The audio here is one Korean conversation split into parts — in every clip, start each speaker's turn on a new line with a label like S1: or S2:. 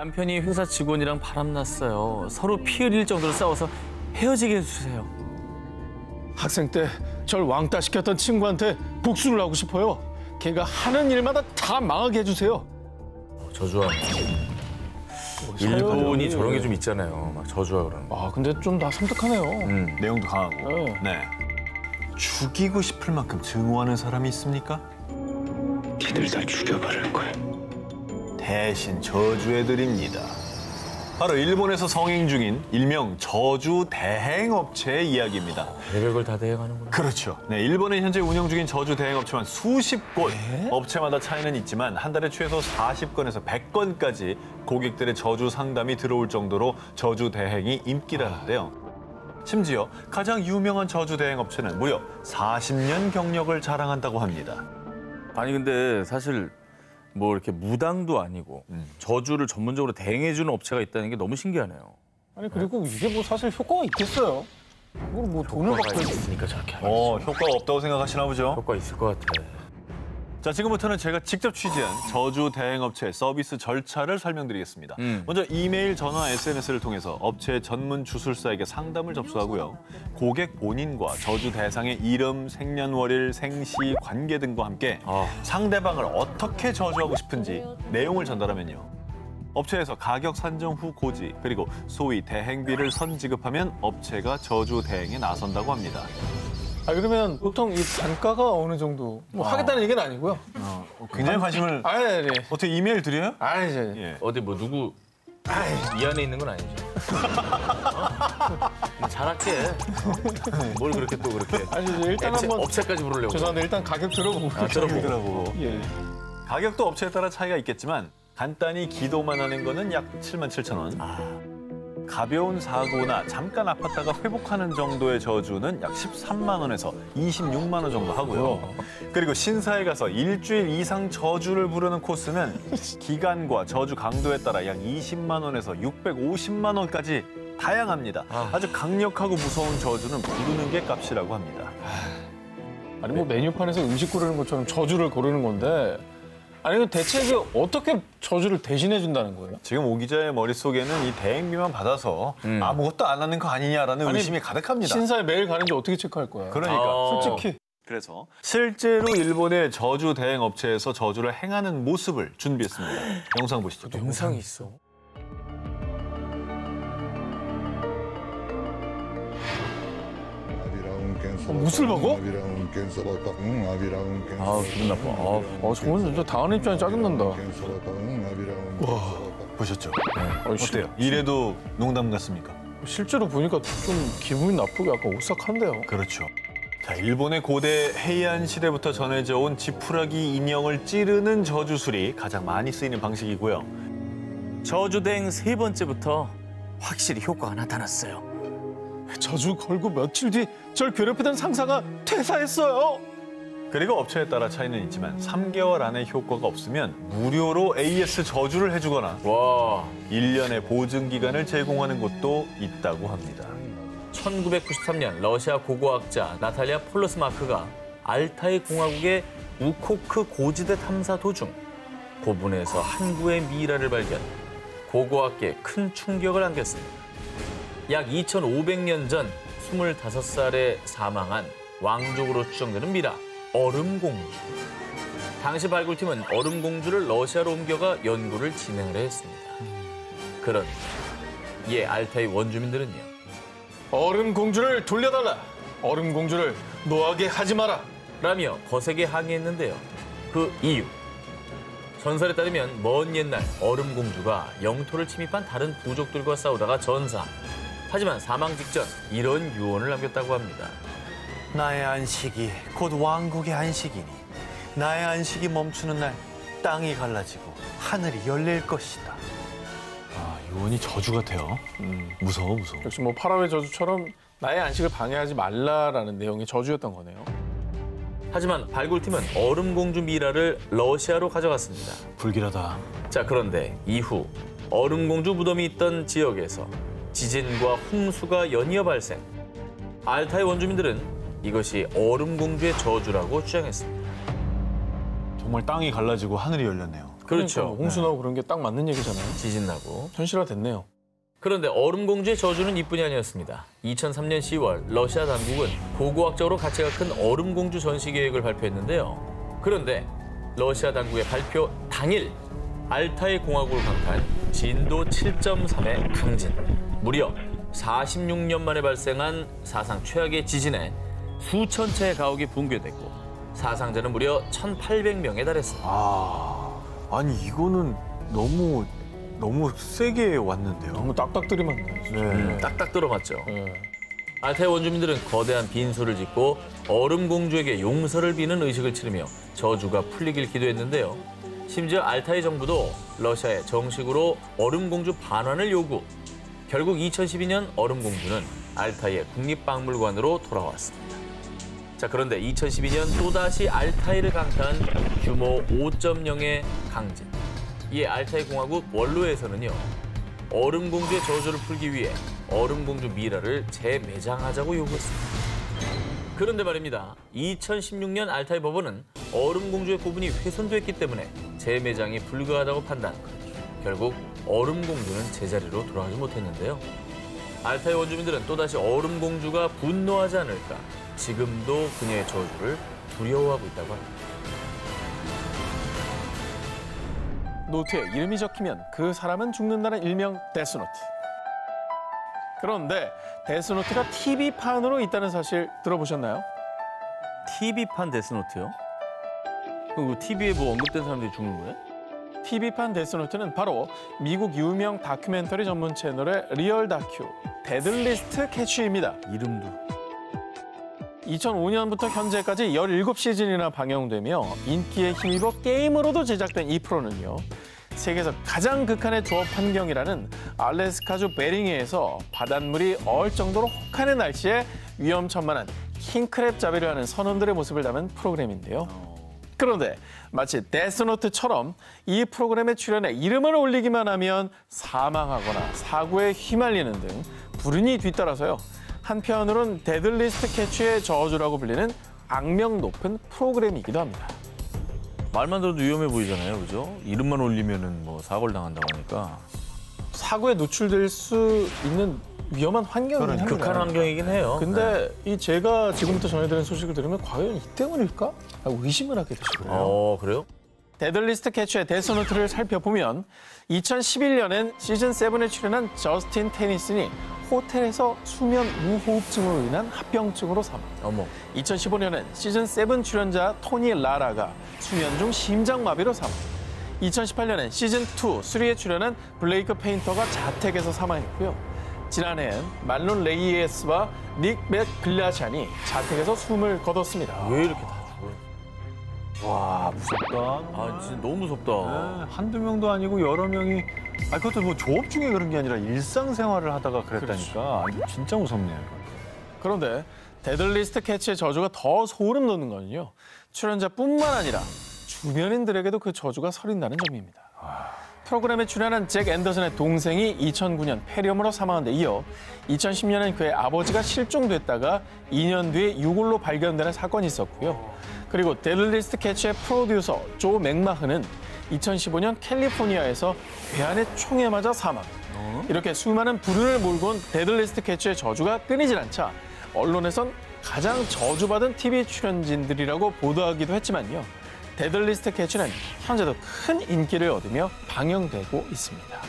S1: 남편이 회사 직원이랑 바람났어요. 서로 피 흘릴 정도로 싸워서 헤어지게 해주세요.
S2: 학생 때 절 왕따 시켰던 친구한테 복수를 하고 싶어요. 걔가 하는 일마다 다 망하게 해주세요.
S1: 저주하는 일본이 저런 게 좀 있잖아요. 막 저주하 그러는 거.
S2: 아, 근데 좀 다 섬뜩하네요.
S3: 내용도 강하고. 네. 죽이고 싶을 만큼 증오하는 사람이 있습니까?
S4: 니들 다 죽여버릴 거야.
S3: 대신 저주해드립니다. 바로 일본에서 성행 중인 일명 저주 대행업체의 이야기입니다.
S1: 별걸 다 대행하는구나.
S3: 그렇죠. 네, 일본에 현재 운영 중인 저주 대행업체만 수십 곳. 업체마다 차이는 있지만 한 달에 최소 40건에서 100건까지 고객들의 저주 상담이 들어올 정도로 저주 대행이 인기라는데요. 심지어 가장 유명한 저주 대행업체는 무려 40년 경력을 자랑한다고 합니다.
S1: 아니 근데 사실 뭐 이렇게 무당도 아니고 저주를 전문적으로 대행해주는 업체가 있다는 게 너무 신기하네요.
S2: 아니, 그리고 이게 뭐 사실 효과가 있겠어요? 이걸 뭐 돈을 받고
S1: 있으니까 저렇게 하겠지.
S3: 효과가 없다고 생각하시나 보죠?
S1: 효과 있을 것 같아.
S3: 자, 지금부터는 제가 직접 취재한 저주 대행업체 서비스 절차를 설명드리겠습니다. 먼저 이메일, 전화, SNS를 통해서 업체의 전문 주술사에게 상담을 접수하고요. 고객 본인과 저주 대상의 이름, 생년월일, 생시, 관계 등과 함께 상대방을 어떻게 저주하고 싶은지 내용을 전달하면요. 업체에서 가격 산정 후 고지, 그리고 소위 대행비를 선지급하면 업체가 저주 대행에 나선다고 합니다.
S2: 아, 그러면 보통 이 단가가 어느 정도 뭐 하겠다는 얘기는 아니고요.
S3: 굉장히 관심을...
S2: 네.
S3: 어떻게 이메일 드려요?
S2: 이제
S3: 예.
S1: 어디 뭐 누구 이 안에 있는 건 아니죠. 잘할게. 뭘 그렇게 또 그렇게.
S2: 이제 일단 한번
S1: 업체까지 부르려고.
S2: 죄송한데 일단 가격 들어보고.
S3: 들어보고.
S2: 예.
S3: 가격도 업체에 따라 차이가 있겠지만 간단히 기도만 하는 거는 약 77,000원. 가벼운 사고나 잠깐 아팠다가 회복하는 정도의 저주는 약 13만 원에서 26만 원 정도 하고요. 그리고 신사에 가서 일주일 이상 저주를 부르는 코스는 기간과 저주 강도에 따라 약 20만 원에서 650만 원까지 다양합니다. 아주 강력하고 무서운 저주는 부르는 게 값이라고 합니다.
S2: 아니 뭐 메뉴판에서 음식 고르는 것처럼 저주를 고르는 건데, 아니 그 대체 이게 어떻게 저주를 대신해 준다는 거예요?
S3: 지금 오 기자의 머릿속에는 이 대행비만 받아서 아무것도 안 하는 거 아니냐라는 의심이 가득합니다.
S2: 신사에 매일 가는지 어떻게 체크할 거야?
S3: 그러니까
S2: 솔직히.
S3: 그래서 실제로 일본의 저주 대행 업체에서 저주를 행하는 모습을 준비했습니다. 영상 보시죠.
S1: 영상이 있어.
S2: 무술 먹어?
S1: 기분 나빠.
S2: 저건 진짜 당하는 입장에 짜증난다.
S3: 와, 보셨죠?
S2: 어때요?
S3: 이래도 농담 같습니까?
S2: 실제로 보니까 좀 기분이 나쁘게 약간 오싹한데요.
S3: 그렇죠. 자, 일본의 고대 헤이안 시대부터 전해져 온 지푸라기 인형을 찌르는 저주술이 가장 많이 쓰이는 방식이고요.
S1: 저주 대행 3번째부터 확실히 효과가 나타났어요.
S2: 저주 걸고 며칠 뒤 절 괴롭히던 상사가 퇴사했어요.
S3: 그리고 업체에 따라 차이는 있지만 3개월 안에 효과가 없으면 무료로 AS 저주를 해주거나 1년의 보증 기간을 제공하는 곳도 있다고 합니다.
S1: 1993년 러시아 고고학자 나탈리아 폴로스마크가 알타이 공화국의 우코크 고지대 탐사 도중 고분에서 한 구의 미이라를 발견, 고고학계에 큰 충격을 안겼습니다. 약 2,500년 전 25살에 사망한 왕족으로 추정되는 미라, 얼음공주. 당시 발굴팀은 얼음공주를 러시아로 옮겨가 연구를 진행을 했습니다. 그런데 이에 알타이 원주민들은요.
S2: 얼음공주를 돌려달라. 얼음공주를 노하게 하지 마라.
S1: 라며 거세게 항의했는데요. 그 이유. 전설에 따르면 먼 옛날 얼음공주가 영토를 침입한 다른 부족들과 싸우다가 전사. 하지만 사망 직전 이런 유언을 남겼다고 합니다.
S3: 나의 안식이 곧 왕국의 안식이니 나의 안식이 멈추는 날 땅이 갈라지고 하늘이 열릴 것이다. 유언이 저주 같아요. 무서워.
S2: 역시 뭐 파라오의 저주처럼 나의 안식을 방해하지 말라라는 내용의 저주였던 거네요.
S1: 하지만 발굴팀은 얼음공주 미라를 러시아로 가져갔습니다.
S3: 불길하다.
S1: 자, 그런데 이후 얼음공주 무덤이 있던 지역에서 지진과 홍수가 연이어 발생. 알타이 원주민들은 이것이 얼음공주의 저주라고 주장했습니다.
S3: 정말 땅이 갈라지고 하늘이 열렸네요.
S1: 그렇죠.
S2: 그러니까 홍수 나고 그런 게 딱 맞는 얘기잖아요.
S1: 지진 나고.
S2: 현실화 됐네요.
S1: 그런데 얼음공주의 저주는 이뿐이 아니었습니다. 2003년 10월 러시아 당국은 고고학적으로 가치가 큰 얼음공주 전시 계획을 발표했는데요. 그런데 러시아 당국의 발표 당일 알타이 공화국을 강타한 진도 7.3의 강진. 무려 46년 만에 발생한 사상 최악의 지진에 수천 채의 가옥이 붕괴됐고 사상자는 무려 1,800명에 달했습니다.
S3: 아니 이거는 너무 세게 왔는데요.
S2: 너무 딱딱 들이맞네.
S3: 네.
S1: 딱딱 들어맞죠.
S2: 네.
S1: 알타이 원주민들은 거대한 빈소를 짓고 얼음공주에게 용서를 비는 의식을 치르며 저주가 풀리길 기도했는데요. 심지어 알타이 정부도 러시아에 정식으로 얼음공주 반환을 요구. 결국 2012년 얼음공주는 알타이의 국립박물관으로 돌아왔습니다. 자, 그런데 2012년 또다시 알타이를 강타한 규모 5.0의 강진. 이에 알타이 공화국 원로에서는요. 얼음공주의 저주를 풀기 위해 얼음공주 미라를 재매장하자고 요구했습니다. 그런데 말입니다. 2016년 알타이 법원은 얼음공주의 부분이 훼손됐기 때문에 재매장이 불가하다고 판단. 결국 얼음공주는 제자리로 돌아가지 못했는데요. 알타이 원주민들은 또다시 얼음공주가 분노하지 않을까 지금도 그녀의 저주를 두려워하고 있다고 합니다.
S2: 노트에 이름이 적히면 그 사람은 죽는다는 일명 데스노트. 그런데 데스노트가 TV판으로 있다는 사실 들어보셨나요?
S1: TV판 데스노트요? 그럼 TV에 뭐 언급된 사람들이 죽는 거예요?
S2: TV판 데스노트는 바로 미국 유명 다큐멘터리 전문 채널의 리얼 다큐 데들리스트 캐치입니다.
S1: 이름도.
S2: 2005년부터 현재까지 17시즌이나 방영되며 인기에 힘입어 게임으로도 제작된 이 프로는요. 세계에서 가장 극한의 조업 환경이라는 알래스카주 베링해에서 바닷물이 얼 정도로 혹한의 날씨에 위험천만한 킹크랩 잡이를 하는 선원들의 모습을 담은 프로그램인데요. 그런데 마치 데스노트처럼 이 프로그램에 출연해 이름을 올리기만 하면 사망하거나 사고에 휘말리는 등 불운이 뒤따라서요. 한편으론 데들리스트 캐치의 저주라고 불리는 악명 높은 프로그램이기도 합니다.
S1: 말만 들어도 위험해 보이잖아요, 그죠? 이름만 올리면은 뭐 사고를 당한다고 하니까.
S2: 사고에 노출될 수 있는 위험한 환경이긴 합니다.
S1: 극한 환경이긴 해요.
S2: 근데 이 제가 지금부터 전해드리는 소식을 들으면 과연 이 때문일까? 라고 의심을 하게 되시고요.
S1: 그래요?
S2: 데들리스트 캐치의 데스노트를 살펴보면 2011년엔 시즌 7에 출연한 저스틴 테니슨이 호텔에서 수면 무호흡증으로 인한 합병증으로 사망.
S1: 어머.
S2: 2015년엔 시즌 7 출연자 토니 라라가 수면 중 심장마비로 사망. 2018년엔 시즌 2, 3에 출연한 블레이크 페인터가 자택에서 사망했고요. 지난해엔 말론 레이에스와 닉 맥글라샨이 자택에서 숨을 거뒀습니다.
S1: 왜 이렇게 다 죽어요?
S3: 와 무섭다.
S1: 아, 진짜 너무 무섭다.
S3: 네, 한두 명도 아니고 여러 명이. 그것도 뭐 조업 중에 그런 게 아니라 일상생활을 하다가 그랬다니까. 진짜 무섭네요.
S2: 그런데 데들리스트 캐치의 저주가 더 소름 돋는 건요. 출연자뿐만 아니라 주변인들에게도 그 저주가 서린다는 점입니다. 프로그램에 출연한 잭 앤더슨의 동생이 2009년 폐렴으로 사망한 데 이어 2010년엔 그의 아버지가 실종됐다가 2년 뒤에 유골로 발견되는 사건이 있었고요. 그리고 데들리스트 캐치의 프로듀서 조 맥마흔은 2015년 캘리포니아에서 괴한의 총에 맞아 사망. 이렇게 수많은 불운을 몰고 온 데들리스트 캐치의 저주가 끊이질 않자 언론에선 가장 저주받은 TV 출연진들이라고 보도하기도 했지만요. 데들리스트 캐치는 현재도 큰 인기를 얻으며 방영되고 있습니다.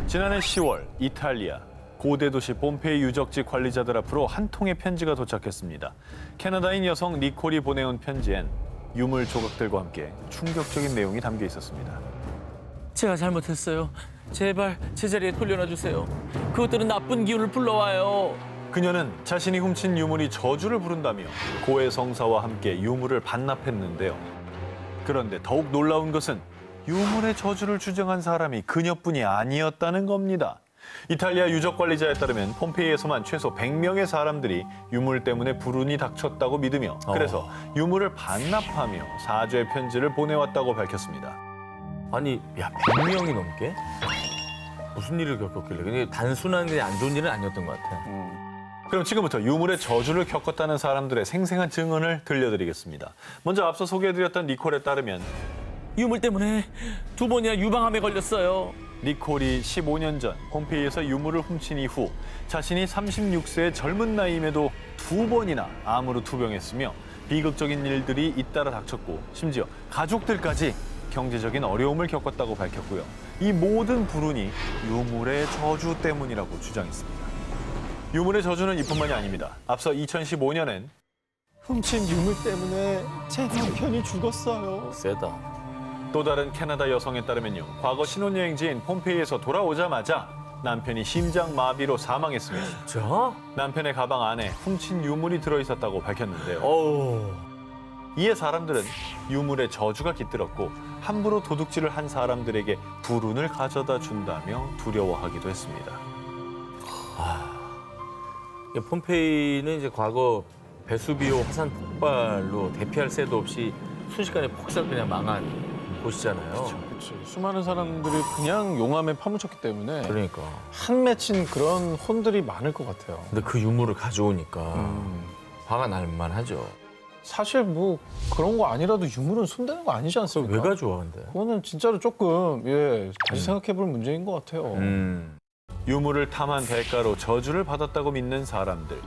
S3: 지난해 10월 이탈리아 고대 도시 폼페이 유적지 관리자들 앞으로 한 통의 편지가 도착했습니다. 캐나다인 여성 니콜이 보내온 편지엔 유물 조각들과 함께 충격적인 내용이 담겨 있었습니다.
S1: 제가 잘못했어요. 제발 제자리에 돌려놔 주세요. 그것들은 나쁜 기운을 불러와요.
S3: 그녀는 자신이 훔친 유물이 저주를 부른다며 고해 성사와 함께 유물을 반납했는데요. 그런데 더욱 놀라운 것은 유물의 저주를 주장한 사람이 그녀뿐이 아니었다는 겁니다. 이탈리아 유적 관리자에 따르면 폼페이에서만 최소 100명의 사람들이 유물 때문에 불운이 닥쳤다고 믿으며 그래서 유물을 반납하며 사죄 편지를 보내왔다고 밝혔습니다.
S1: 아니, 야, 100명이 넘게? 무슨 일을 겪었길래? 그냥 단순한 그냥 안 좋은 일은 아니었던 것 같아.
S3: 그럼 지금부터 유물의 저주를 겪었다는 사람들의 생생한 증언을 들려드리겠습니다. 먼저 앞서 소개해드렸던 니콜에 따르면
S1: 유물 때문에 2번이나 유방암에 걸렸어요.
S3: 니콜이 15년 전 폼페이에서 유물을 훔친 이후 자신이 36세의 젊은 나이임에도 2번이나 암으로 투병했으며 비극적인 일들이 잇따라 닥쳤고 심지어 가족들까지 경제적인 어려움을 겪었다고 밝혔고요. 이 모든 불운이 유물의 저주 때문이라고 주장했습니다. 유물의 저주는 이뿐만이 아닙니다. 앞서 2015년엔
S2: 훔친 유물 때문에 제 남편이 죽었어요.
S1: 세다.
S3: 또 다른 캐나다 여성에 따르면요. 과거 신혼여행지인 폼페이에서 돌아오자마자 남편이 심장마비로 사망했으며
S1: 자?
S3: 남편의 가방 안에 훔친 유물이 들어있었다고 밝혔는데요.
S1: 어우.
S3: 이에 사람들은 유물의 저주가 깃들었고 함부로 도둑질을 한 사람들에게 불운을 가져다 준다며 두려워하기도 했습니다.
S1: 폼페이는 이제 과거 베수비오 화산 폭발로 대피할 새도 없이 순식간에 폭삭 그냥 망한 곳이잖아요.
S2: 그치. 수많은 사람들이 그냥 용암에 파묻혔기 때문에
S1: 그러니까.
S2: 한 맺힌 그런 혼들이 많을 것 같아요.
S1: 근데 그 유물을 가져오니까 화가 날 만하죠.
S2: 사실 뭐 그런 거 아니라도 유물은 손대는 거 아니지 않습니까?
S1: 왜 가져와 근데?
S2: 그거는 진짜로 조금 다시 생각해볼 문제인 것 같아요.
S3: 유물을 탐한 대가로 저주를 받았다고 믿는 사람들.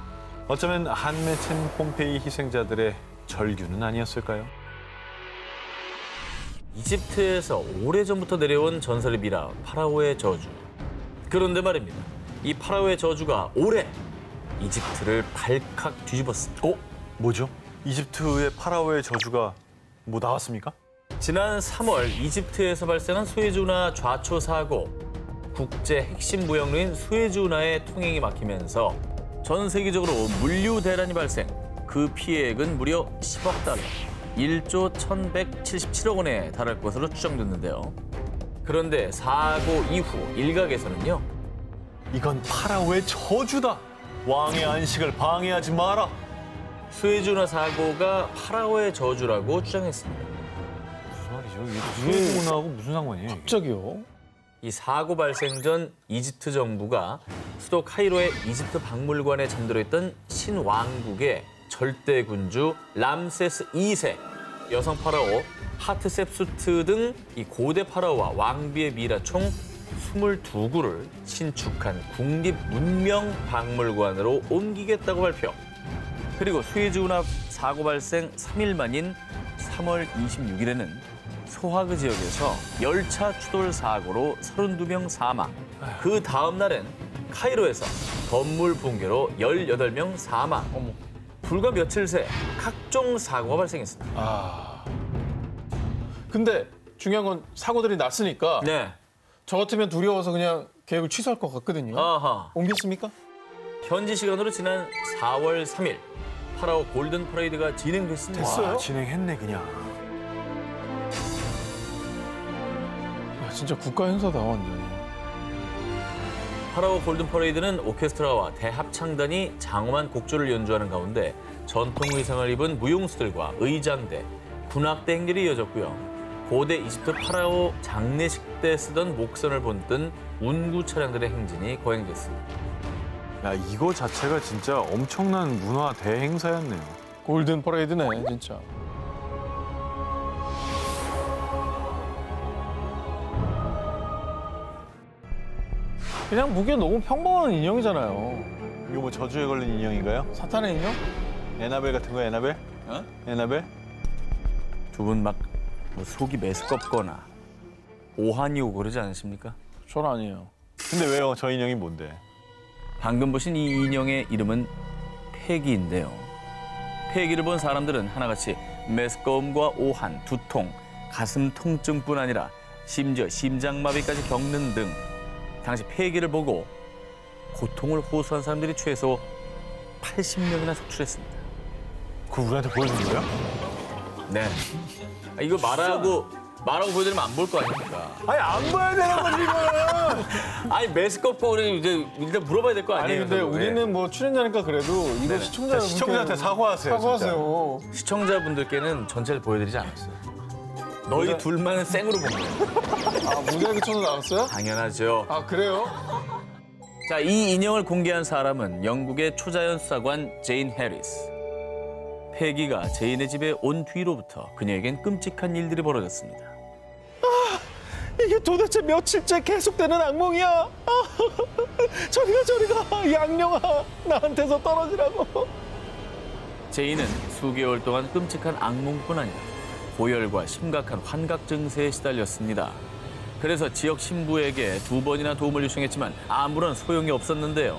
S3: 어쩌면 한 맺힌 폼페이 희생자들의 절규는 아니었을까요?
S1: 이집트에서 오래전부터 내려온 전설의 미라 파라오의 저주. 그런데 말입니다. 이 파라오의 저주가 올해 이집트를 발칵 뒤집었습니다.
S3: 뭐죠? 이집트의 파라오의 저주가 뭐 나왔습니까?
S1: 지난 3월 이집트에서 발생한 수에즈운하 좌초 사고. 국제 핵심 무역로인 수에즈운하의 통행이 막히면서 전 세계적으로 물류 대란이 발생. 그 피해액은 무려 10억 달러, 1조 1,177억 원에 달할 것으로 추정됐는데요. 그런데 사고 이후 일각에서는요.
S3: 이건 파라오의 저주다. 왕의 안식을 방해하지 마라.
S1: 수에즈운하 사고가 파라오의 저주라고 주장했습니다.
S3: 무슨 말이죠? 이게 수에즈운하고 무슨 상관이에요? 이게?
S2: 갑자기요?
S1: 이 사고 발생 전 이집트 정부가 수도 카이로의 이집트 박물관에 잠들어 있던 신왕국의 절대 군주 람세스 2세, 여성 파라오 하트셉수트 등 이 고대 파라오와 왕비의 미라 총 22구를 신축한 국립문명박물관으로 옮기겠다고 발표. 그리고 수에즈운하 사고 발생 3일 만인 3월 26일에는 소하그 지역에서 열차 추돌 사고로 32명 사망. 그 다음 날엔 카이로에서 건물 붕괴로 18명 사망. 불과 며칠 새 각종 사고가 발생했습니다.
S2: 근데 중요한 건 사고들이 났으니까
S1: 네.
S2: 저 같으면 두려워서 그냥 계획을 취소할 것 같거든요.
S1: 아하.
S2: 옮겼습니까?
S1: 현지 시간으로 지난 4월 3일 파라오 골든 퍼레이드가 진행됐습니다.
S2: 됐어요?
S3: 와, 진행했네 그냥.
S2: 야, 진짜 국가 행사다 완전히.
S1: 파라오 골든 퍼레이드는 오케스트라와 대합창단이 장엄한 곡조를 연주하는 가운데 전통 의상을 입은 무용수들과 의장대, 군악대 행렬이 이어졌고요. 고대 이집트 파라오 장례식 때 쓰던 목선을 본뜬 운구 차량들의 행진이 거행됐습니다.
S3: 야, 이거 자체가 진짜 엄청난 문화 대행사였네요.
S2: 골든 퍼레이드네 진짜. 그냥 보기엔 너무 평범한 인형이잖아요.
S3: 이거 뭐 저주에 걸린 인형인가요?
S2: 사탄의 인형?
S3: 에나벨 같은 거 에나벨? 에나벨?
S1: 두 분 막 뭐 속이 메스껍거나 오한이 오고 그러지 않으십니까?
S2: 전 아니에요.
S3: 근데 왜요? 저 인형이 뭔데?
S1: 방금 보신 이 인형의 이름은 패기인데요. 패기를 본 사람들은 하나같이 메스꺼움과 오한, 두통, 가슴 통증뿐 아니라 심지어 심장마비까지 겪는 등 당시 패기를 보고 고통을 호소한 사람들이 최소 80명이나 속출했습니다.
S3: 그거 우리한테 보여준 거예요?
S1: 네. 이거 말하고 보여드리면 안 볼 거 아닙니까?
S3: 아니 안 봐야 되는 거지 이거는.
S1: 아니 메스꺼고 우리 이제 일단 물어봐야 될 거
S2: 아니
S1: 아니에요?
S2: 근데
S1: 저도.
S2: 우리는 뭐 출연자니까 그래도 이거
S1: 네네.
S2: 시청자 여러분께
S3: 시청자한테 사과하세요.
S2: 사과하세요.
S1: 시청자분들께는 전체를 보여드리지 않았어요. 너희 둘만은 생으로 본 거예요.
S2: 아 모자이크 쳐서 나왔어요?
S1: 당연하죠.
S2: 아 그래요?
S1: 자, 이 인형을 공개한 사람은 영국의 초자연 수사관 제인 해리스. 패기가 제인의 집에 온 뒤로부터 그녀에겐 끔찍한 일들이 벌어졌습니다.
S2: 이게 도대체 며칠째 계속되는 악몽이야. 저리가 이 악령아, 나한테서 떨어지라고.
S1: 제인은 수개월 동안 끔찍한 악몽뿐 아니라 고열과 심각한 환각 증세에 시달렸습니다. 그래서 지역 신부에게 2번이나 도움을 요청했지만 아무런 소용이 없었는데요.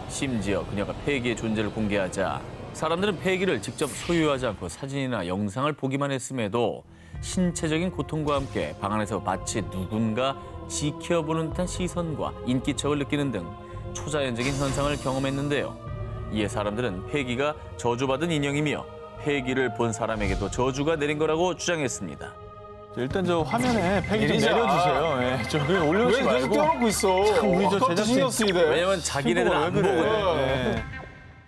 S1: 심지어 그녀가 패기의 존재를 공개하자 사람들은 패기를 직접 소유하지 않고 사진이나 영상을 보기만 했음에도 신체적인 고통과 함께 방 안에서 마치 누군가 지켜보는 듯한 시선과 인기척을 느끼는 등 초자연적인 현상을 경험했는데요. 이에 사람들은 패기가 저주받은 인형이며 패기를 본 사람에게도 저주가 내린 거라고 주장했습니다.
S3: 일단 저 화면에 팩이 좀
S2: 내리자.
S3: 내려주세요. 예, 저기 올려놓지
S2: 왜 계속
S3: 말고.
S2: 떼어놓고 있어?
S3: 참 우리 저
S2: 아까부터
S3: 제작진
S2: 신경 쓰이대.
S1: 왜냐면 자기네들 안
S3: 왜 그래?
S1: 보거든.
S3: 예.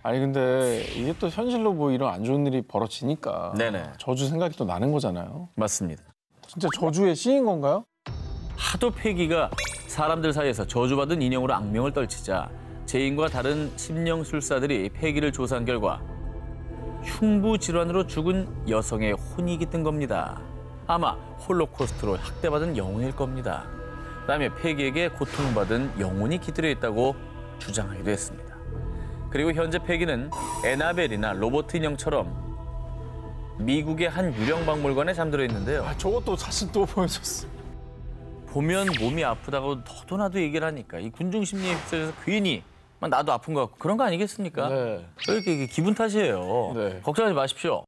S2: 아니 근데 이게 또 현실로 뭐 이런 안 좋은 일이 벌어지니까
S1: 네네.
S2: 저주 생각이 또 나는 거잖아요.
S1: 맞습니다.
S2: 진짜 저주의 시인 건가요?
S1: 하도 패기가 사람들 사이에서 저주받은 인형으로 악명을 떨치자 제인과 다른 심령술사들이 패기를 조사한 결과 흉부 질환으로 죽은 여성의 혼이 깃든 겁니다. 아마 홀로코스트로 학대받은 영혼일 겁니다. 그다음에 패기에게 고통받은 영혼이 깃들여 있다고 주장하기도 했습니다. 그리고 현재 패기는 에나벨이나 로버트 인형처럼 미국의 한 유령 박물관에 잠들어 있는데요.
S2: 저것도 사진 또 보여줬어.
S1: 보면 몸이 아프다고 너도 나도 얘기를 하니까 이 군중 심리에 휩쓸려서 괜히 막 나도 아픈 것 같고 그런 거 아니겠습니까?
S2: 네.
S1: 이렇게 기분 탓이에요.
S2: 네.
S1: 걱정하지 마십시오.